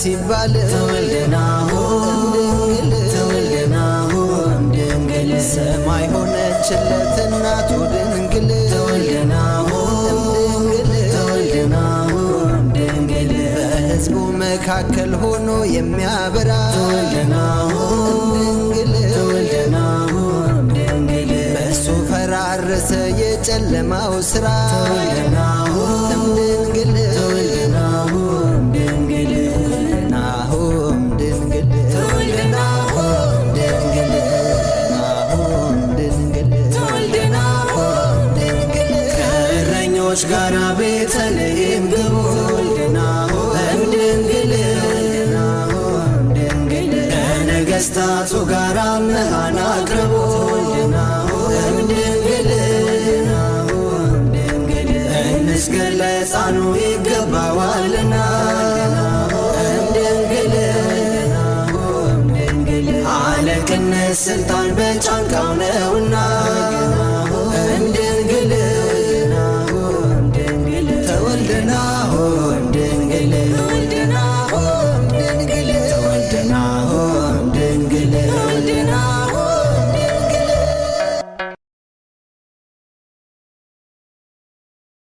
ሲባል ተወልደናሁ ድንግል ሰማይ ሆነችለት እናቱ ድንግል ተወልደናሁ ድንግል በሕዝቡ መካከል ሆኖ የሚያበራ ተወልደናሁ ድንግል በእሱ ፈራረሰ የጨለማው ሥራ ተወልደናሁ ድንግል ድንግል ናሆም ድንግል ተወልደናሁ ድንግል ናሆም ድንግል ከእረኞች ጋር ቤተልሔም ግቡ ድንግል ከነገሥታቱ ጋር መሃን አቅርቡ ድንግል እንስገድ ለሕፃኑ ይገባዋልና ድንግል አለቅነት ሥልጣን በጫንቃው ነውና